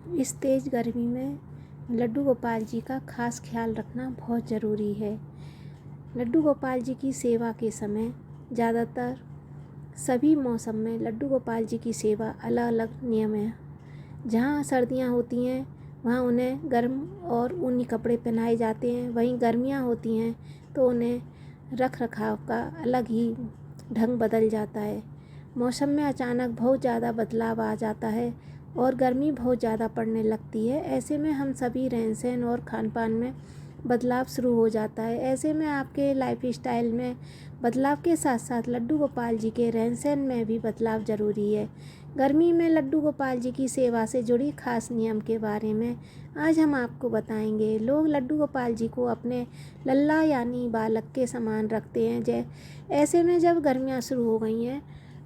इस तेज़ गर्मी में लड्डू गोपाल जी का खास ख्याल रखना बहुत ज़रूरी है। लड्डू गोपाल जी की सेवा के समय ज़्यादातर सभी मौसम में लड्डू गोपाल जी की सेवा अलग अलग नियम है। जहाँ सर्दियाँ होती हैं वहाँ उन्हें गर्म और ऊनी कपड़े पहनाए जाते हैं, वहीं गर्मियाँ होती हैं तो उन्हें रख रखाव का अलग ही ढंग बदल जाता है। मौसम में अचानक बहुत ज़्यादा बदलाव आ जाता है और गर्मी बहुत ज़्यादा पड़ने लगती है। ऐसे में हम सभी रहन सहन और खान पान में बदलाव शुरू हो जाता है। ऐसे में आपके लाइफ स्टाइल में बदलाव के साथ साथ लड्डू गोपाल जी के रहन सहन में भी बदलाव ज़रूरी है। गर्मी में लड्डू गोपाल जी की सेवा से जुड़ी खास नियम के बारे में आज हम आपको बताएंगे। लोग लड्डू गोपाल जी को अपने लल्ला यानी बालक के समान रखते हैं। ऐसे में जब गर्मियाँ शुरू हो गई हैं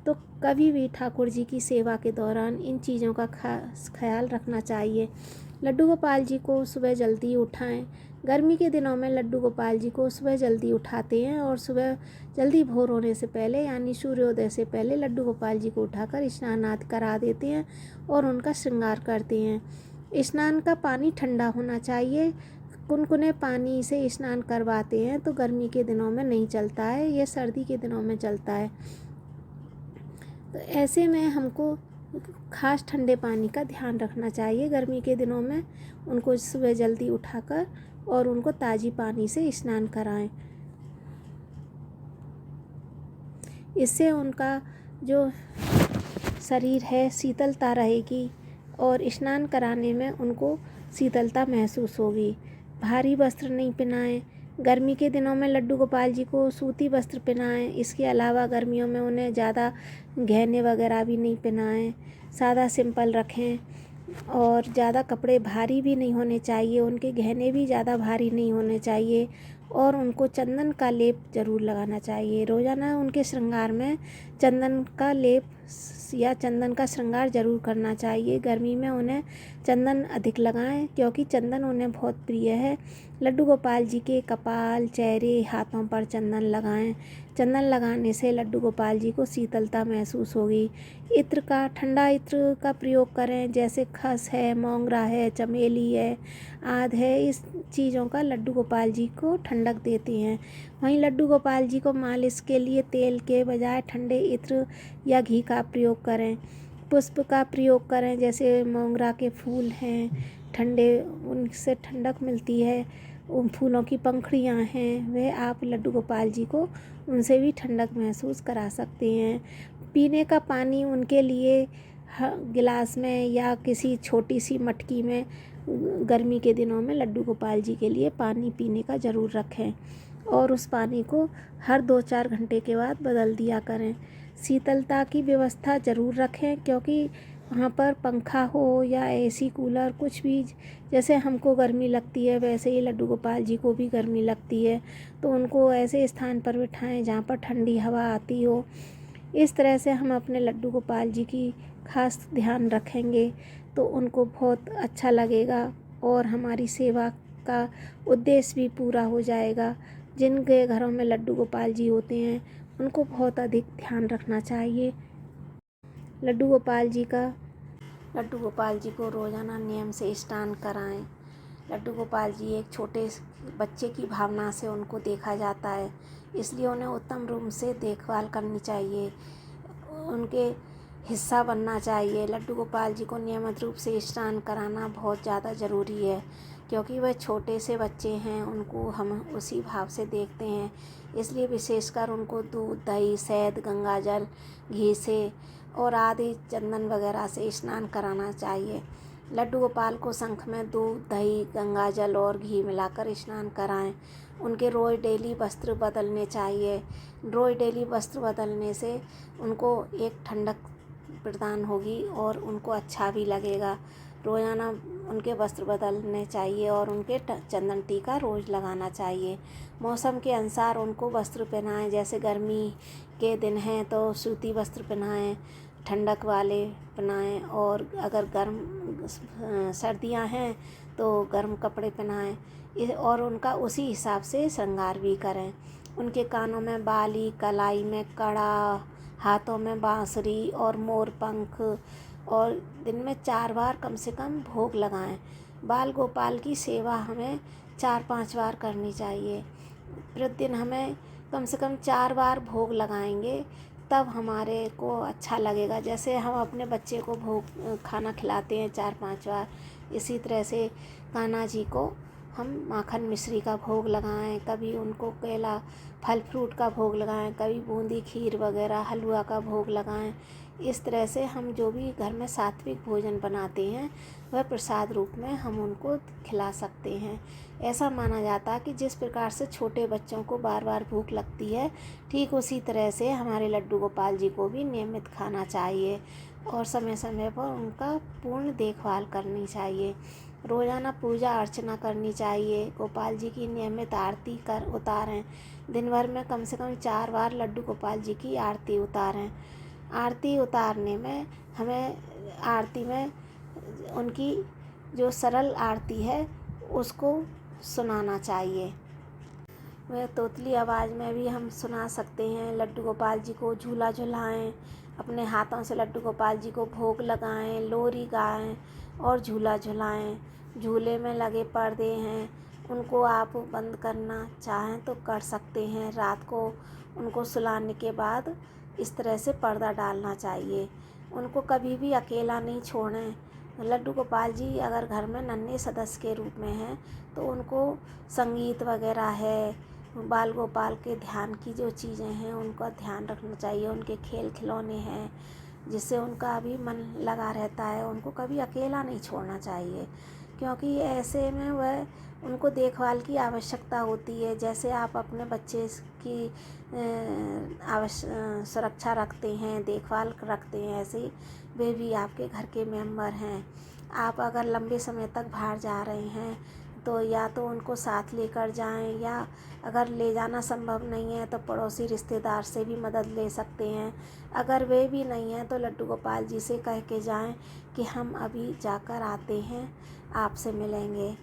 तो कभी भी ठाकुर जी की सेवा के दौरान इन चीज़ों का खास ख्याल रखना चाहिए। लड्डू गोपाल जी को सुबह जल्दी उठाएं। गर्मी के दिनों में लड्डू गोपाल जी को सुबह जल्दी उठाते हैं और सुबह जल्दी भोर होने से पहले यानी सूर्योदय से पहले लड्डू गोपाल जी को उठाकर स्नान आदि करा देते हैं और उनका श्रृंगार करते हैं। स्नान का पानी ठंडा होना चाहिए। कुनकुने पानी से स्नान करवाते हैं तो गर्मी के दिनों में नहीं चलता है, ये सर्दी के दिनों में चलता है। तो ऐसे में हमको खास ठंडे पानी का ध्यान रखना चाहिए। गर्मी के दिनों में उनको सुबह जल्दी उठाकर और उनको ताज़ी पानी से स्नान कराएं। इससे उनका जो शरीर है शीतलता रहेगी और स्नान कराने में उनको शीतलता महसूस होगी। भारी वस्त्र नहीं पहनाएं। गर्मी के दिनों में लड्डू गोपाल जी को सूती वस्त्र पहनाएं। इसके अलावा गर्मियों में उन्हें ज़्यादा गहने वगैरह भी नहीं पहनाएं। सादा सिंपल रखें और ज़्यादा कपड़े भारी भी नहीं होने चाहिए, उनके गहने भी ज़्यादा भारी नहीं होने चाहिए और उनको चंदन का लेप ज़रूर लगाना चाहिए। रोज़ाना उनके श्रृंगार में चंदन का लेप या चंदन का श्रृंगार ज़रूर करना चाहिए। गर्मी में उन्हें चंदन अधिक लगाएं क्योंकि चंदन उन्हें बहुत प्रिय है। लड्डू गोपाल जी के कपाल, चेहरे, हाथों पर चंदन लगाएं। चंदन लगाने से लड्डू गोपाल जी को शीतलता महसूस होगी। इत्र का ठंडा इत्र का प्रयोग करें, जैसे खस है, मोंगरा है, चमेली है, आद है। इस चीज़ों का लड्डू गोपाल जी को ठंडक देते हैं। वहीं लड्डू गोपाल जी को मालिश के लिए तेल के बजाय ठंडे इत्र या घी का प्रयोग करें। पुष्प का प्रयोग करें, जैसे मोंगरा के फूल हैं ठंडे, उनसे ठंडक मिलती है। उन फूलों की पंखुड़ियाँ हैं, वह आप लड्डू गोपाल जी को उनसे भी ठंडक महसूस करा सकते हैं। पीने का पानी उनके लिए गिलास में या किसी छोटी सी मटकी में गर्मी के दिनों में लड्डू गोपाल जी के लिए पानी पीने का ज़रूर रखें और उस पानी को हर 2-4 घंटे के बाद बदल दिया करें। शीतलता की व्यवस्था ज़रूर रखें क्योंकि वहाँ पर पंखा हो या एसी कूलर कुछ भी, जैसे हमको गर्मी लगती है वैसे ही लड्डू गोपाल जी को भी गर्मी लगती है, तो उनको ऐसे स्थान पर बिठाएं जहाँ पर ठंडी हवा आती हो। इस तरह से हम अपने लड्डू गोपाल जी की खास ध्यान रखेंगे तो उनको बहुत अच्छा लगेगा और हमारी सेवा का उद्देश्य भी पूरा हो जाएगा। जिनके घरों में लड्डू गोपाल जी होते हैं उनको बहुत अधिक ध्यान रखना चाहिए। लड्डू गोपाल जी को रोज़ाना नियम से स्नान कराएं। लड्डू गोपाल जी एक छोटे बच्चे की भावना से उनको देखा जाता है, इसलिए उन्हें उत्तम रूप से देखभाल करनी चाहिए, उनके हिस्सा बनना चाहिए। लड्डू गोपाल जी को नियमित रूप से स्नान कराना बहुत ज़्यादा ज़रूरी है क्योंकि वह छोटे से बच्चे हैं, उनको हम उसी भाव से देखते हैं। इसलिए विशेषकर उनको दूध, दही, शहद, गंगाजल, घी से और आदि चंदन वगैरह से स्नान कराना चाहिए। लड्डू गोपाल को शंख में दूध, दही, गंगाजल और घी मिलाकर स्नान कराएं। उनके रोज़ डेली वस्त्र बदलने चाहिए। रोज़ डेली वस्त्र बदलने से उनको एक ठंडक प्रदान होगी और उनको अच्छा भी लगेगा। रोज़ाना उनके वस्त्र बदलने चाहिए और उनके चंदन टीका रोज़ लगाना चाहिए। मौसम के अनुसार उनको वस्त्र पहनाएं, जैसे गर्मी के दिन हैं तो सूती वस्त्र पहनाएं, ठंडक वाले पहनाएं, और अगर सर्दियां हैं तो गर्म कपड़े पहनाएं और उनका उसी हिसाब से श्रृंगार भी करें। उनके कानों में बाली, कलाई में कड़ा, हाथों में बांसुरी और मोर पंख और दिन में 4 बार कम से कम भोग लगाएं। बाल गोपाल की सेवा हमें 4-5 बार करनी चाहिए। प्रतिदिन हमें कम से कम 4 बार भोग लगाएंगे, तब हमारे को अच्छा लगेगा। जैसे हम अपने बच्चे को भोग खाना खिलाते हैं 4-5 बार, इसी तरह से कान्हा जी को हम माखन मिश्री का भोग लगाएं, कभी उनको केला फल फ्रूट का भोग लगाएं, कभी बूंदी खीर वगैरह हलवा का भोग लगाएं। इस तरह से हम जो भी घर में सात्विक भोजन बनाते हैं वह प्रसाद रूप में हम उनको खिला सकते हैं। ऐसा माना जाता है कि जिस प्रकार से छोटे बच्चों को बार बार भूख लगती है, ठीक उसी तरह से हमारे लड्डू गोपाल जी को भी नियमित खाना चाहिए और समय समय पर उनका पूर्ण देखभाल करनी चाहिए। रोज़ाना पूजा अर्चना करनी चाहिए। गोपाल जी की नियमित आरती कर उतारें। दिन भर में कम से कम 4 बार लड्डू गोपाल जी की आरती उतारें। आरती उतारने में हमें आरती में उनकी जो सरल आरती है उसको सुनाना चाहिए। वह तोतली आवाज़ में भी हम सुना सकते हैं। लड्डू गोपाल जी को झूला झुलाएं, अपने हाथों से लड्डू गोपाल जी को भोग लगाएं, लोरी गाएं और झूला झुलाएं। झूले में लगे पर्दे हैं, उनको आप बंद करना चाहें तो कर सकते हैं। रात को उनको सुलाने के बाद इस तरह से पर्दा डालना चाहिए। उनको कभी भी अकेला नहीं छोड़ें। लड्डू गोपाल जी अगर घर में नन्हे सदस्य के रूप में हैं तो उनको संगीत वगैरह है, बाल गोपाल के ध्यान की जो चीज़ें हैं उनका ध्यान रखना चाहिए। उनके खेल खिलौने हैं जिससे उनका भी मन लगा रहता है। उनको कभी अकेला नहीं छोड़ना चाहिए, क्योंकि ऐसे में वह उनको देखभाल की आवश्यकता होती है। जैसे आप अपने बच्चे की सुरक्षा रखते हैं, देखभाल रखते हैं, ऐसे ही वे भी आपके घर के मेंबर हैं। आप अगर लंबे समय तक बाहर जा रहे हैं तो या तो उनको साथ लेकर जाएं, या अगर ले जाना संभव नहीं है तो पड़ोसी रिश्तेदार से भी मदद ले सकते हैं। अगर वे भी नहीं हैं तो लड्डू गोपाल जी से कह के जाएं कि हम अभी जाकर आते हैं, आपसे मिलेंगे।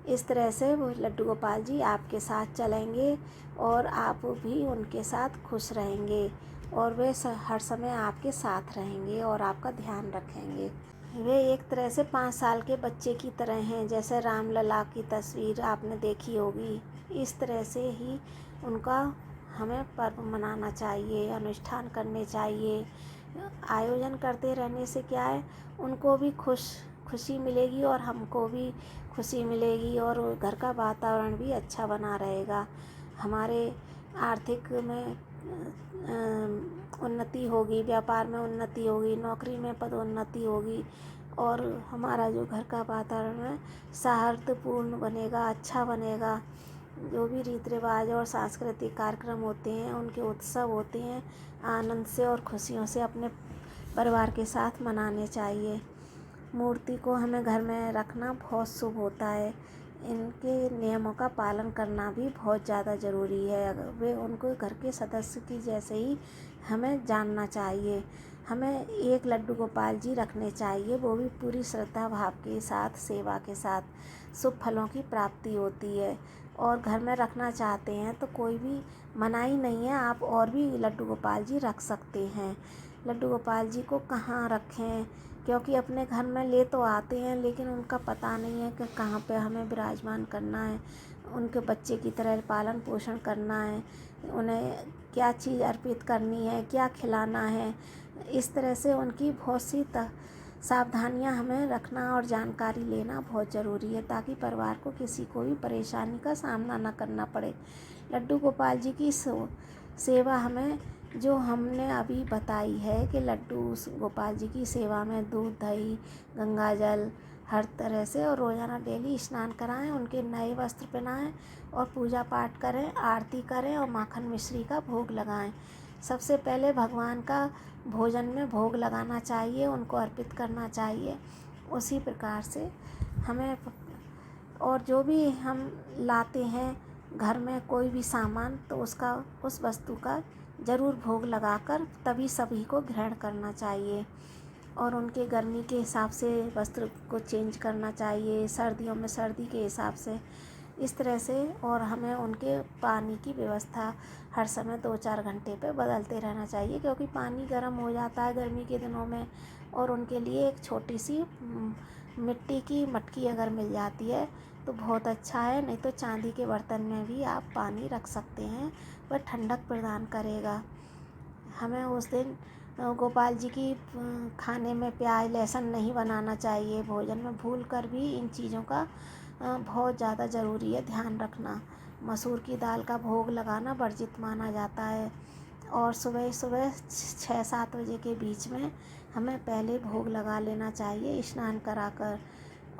इस तरह से वो लड्डू गोपाल जी आपके साथ चलेंगे और आप भी उनके साथ खुश रहेंगे और वे हर समय आपके साथ रहेंगे और आपका ध्यान रखेंगे। वे एक तरह से 5 साल के बच्चे की तरह हैं। जैसे रामलला की तस्वीर आपने देखी होगी, इस तरह से ही उनका हमें पर्व मनाना चाहिए, अनुष्ठान करने चाहिए। आयोजन करते रहने से क्या है, उनको भी खुशी मिलेगी और हमको भी खुशी मिलेगी और घर का वातावरण भी अच्छा बना रहेगा। हमारे आर्थिक में उन्नति होगी, व्यापार में उन्नति होगी, नौकरी में पदोन्नति होगी और हमारा जो घर का वातावरण है सौहार्दपूर्ण बनेगा, अच्छा बनेगा। जो भी रीति रिवाज और सांस्कृतिक कार्यक्रम होते हैं, उनके उत्सव होते हैं, आनंद से और खुशियों से अपने परिवार के साथ मनाने चाहिए। मूर्ति को हमें घर में रखना बहुत शुभ होता है। इनके नियमों का पालन करना भी बहुत ज़्यादा ज़रूरी है। अगर वे उनको घर के सदस्य की जैसे ही हमें जानना चाहिए। हमें एक लड्डू गोपाल जी रखने चाहिए, वो भी पूरी श्रद्धा भाव के साथ, सेवा के साथ। शुभ फलों की प्राप्ति होती है और घर में रखना चाहते हैं तो कोई भी मनाही नहीं है, आप और भी लड्डू गोपाल जी रख सकते हैं। लड्डू गोपाल जी को कहाँ रखें, क्योंकि अपने घर में ले तो आते हैं लेकिन उनका पता नहीं है कि कहाँ पे हमें विराजमान करना है, उनके बच्चे की तरह पालन पोषण करना है, उन्हें क्या चीज़ अर्पित करनी है, क्या खिलाना है। इस तरह से उनकी बहुत सी सावधानियां हमें रखना और जानकारी लेना बहुत ज़रूरी है, ताकि परिवार को किसी को भी परेशानी का सामना न करना पड़े। लड्डू गोपाल जी की सेवा हमें जो हमने अभी बताई है कि लड्डू गोपाल जी की सेवा में दूध, दही, गंगा जल हर तरह से और रोज़ाना डेली स्नान कराएं, उनके नए वस्त्र पहनाएं और पूजा पाठ करें, आरती करें और माखन मिश्री का भोग लगाएं। सबसे पहले भगवान का भोजन में भोग लगाना चाहिए, उनको अर्पित करना चाहिए। उसी प्रकार से हमें और जो भी हम लाते हैं घर में कोई भी सामान, तो उस वस्तु का ज़रूर भोग लगाकर तभी सभी को ग्रहण करना चाहिए और उनके गर्मी के हिसाब से वस्त्र को चेंज करना चाहिए, सर्दियों में सर्दी के हिसाब से, इस तरह से। और हमें उनके पानी की व्यवस्था हर समय 2-4 घंटे पे बदलते रहना चाहिए, क्योंकि पानी गर्म हो जाता है गर्मी के दिनों में और उनके लिए एक छोटी सी मिट्टी की मटकी अगर मिल जाती है तो बहुत अच्छा है। नहीं तो चांदी के बर्तन में भी आप पानी रख सकते हैं, वह ठंडक प्रदान करेगा। हमें उस दिन गोपाल जी की खाने में प्याज लहसुन नहीं बनाना चाहिए। भोजन में भूल कर भी इन चीज़ों का बहुत ज़्यादा ज़रूरी है ध्यान रखना। मसूर की दाल का भोग लगाना वर्जित माना जाता है। और सुबह सुबह 6-7 बजे के बीच में हमें पहले भोग लगा लेना चाहिए स्नान कराकर।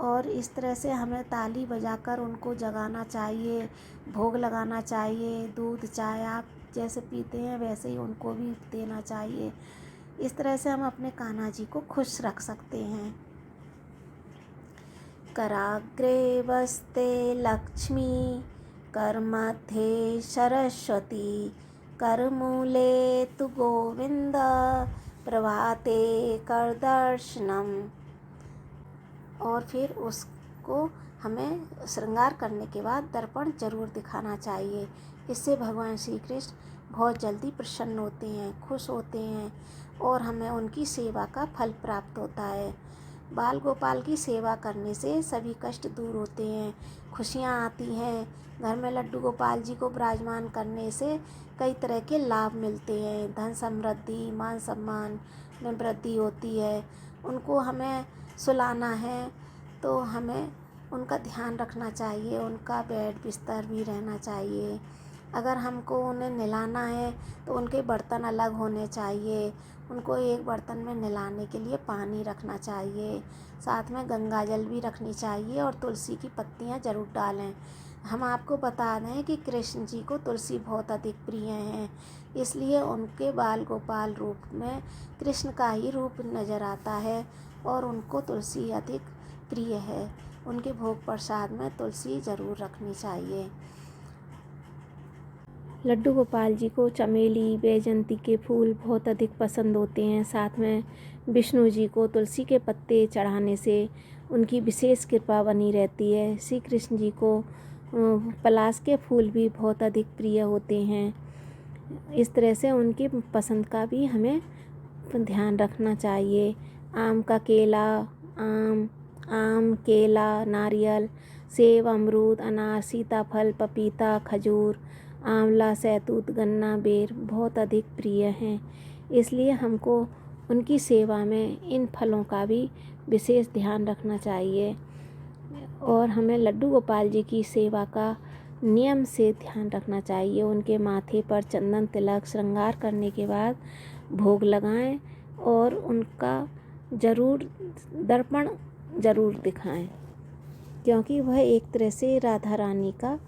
और इस तरह से हमें ताली बजाकर उनको जगाना चाहिए, भोग लगाना चाहिए। दूध चाय आप जैसे पीते हैं वैसे ही उनको भी देना चाहिए। इस तरह से हम अपने कान्हा जी को खुश रख सकते हैं। कराग्रे वस्ते लक्ष्मी, करमध्ये सरस्वती, करमूले तु गोविंद, प्रभाते कर दर्शनम। और फिर उसको हमें श्रृंगार करने के बाद दर्पण जरूर दिखाना चाहिए। इससे भगवान श्री कृष्ण बहुत जल्दी प्रसन्न होते हैं, खुश होते हैं और हमें उनकी सेवा का फल प्राप्त होता है। बाल गोपाल की सेवा करने से सभी कष्ट दूर होते हैं, खुशियाँ आती हैं। घर में लड्डू गोपाल जी को विराजमान करने से कई तरह के लाभ मिलते हैं। धन समृद्धि, मान सम्मान में वृद्धि होती है। उनको हमें सुलाना है तो हमें उनका ध्यान रखना चाहिए, उनका बेड बिस्तर भी रहना चाहिए। अगर हमको उन्हें नहलाना है तो उनके बर्तन अलग होने चाहिए। उनको एक बर्तन में नहलाने के लिए पानी रखना चाहिए, साथ में गंगा जल भी रखनी चाहिए और तुलसी की पत्तियां ज़रूर डालें। हम आपको बता दें कि कृष्ण जी को तुलसी बहुत अधिक प्रिय हैं, इसलिए उनके बाल गोपाल रूप में कृष्ण का ही रूप नज़र आता है और उनको तुलसी अधिक प्रिय है। उनके भोग प्रसाद में तुलसी ज़रूर रखनी चाहिए। लड्डू गोपाल जी को चमेली, बैजंती के फूल बहुत अधिक पसंद होते हैं। साथ में विष्णु जी को तुलसी के पत्ते चढ़ाने से उनकी विशेष कृपा बनी रहती है। श्री कृष्ण जी को पलाश के फूल भी बहुत अधिक प्रिय होते हैं। इस तरह से उनकी पसंद का भी हमें ध्यान रखना चाहिए। आम का केला, आम केला, नारियल, सेब, अमरूद, अनार, सीताफल, पपीता, खजूर, आंवला, सहतूत, गन्ना, बेर बहुत अधिक प्रिय हैं। इसलिए हमको उनकी सेवा में इन फलों का भी विशेष ध्यान रखना चाहिए और हमें लड्डू गोपाल जी की सेवा का नियम से ध्यान रखना चाहिए। उनके माथे पर चंदन तिलक श्रृंगार करने के बाद भोग लगाएं और उनका दर्पण ज़रूर दिखाएं, क्योंकि वह एक तरह से राधा रानी का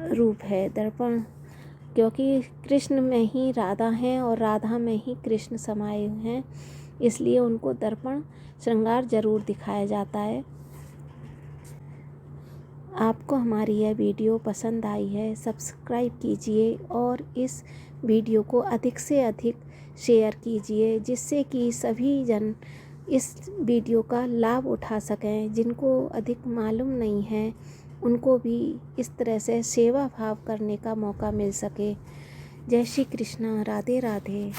रूप है। दर्पण, क्योंकि कृष्ण में ही राधा हैं और राधा में ही कृष्ण समाये हुए हैं, इसलिए उनको दर्पण श्रृंगार ज़रूर दिखाया जाता है। आपको हमारी यह वीडियो पसंद आई है, सब्सक्राइब कीजिए और इस वीडियो को अधिक से अधिक शेयर कीजिए, जिससे कि सभी जन इस वीडियो का लाभ उठा सकें। जिनको अधिक मालूम नहीं है उनको भी इस तरह से सेवा भाव करने का मौका मिल सके। जय श्री कृष्ण, राधे राधे।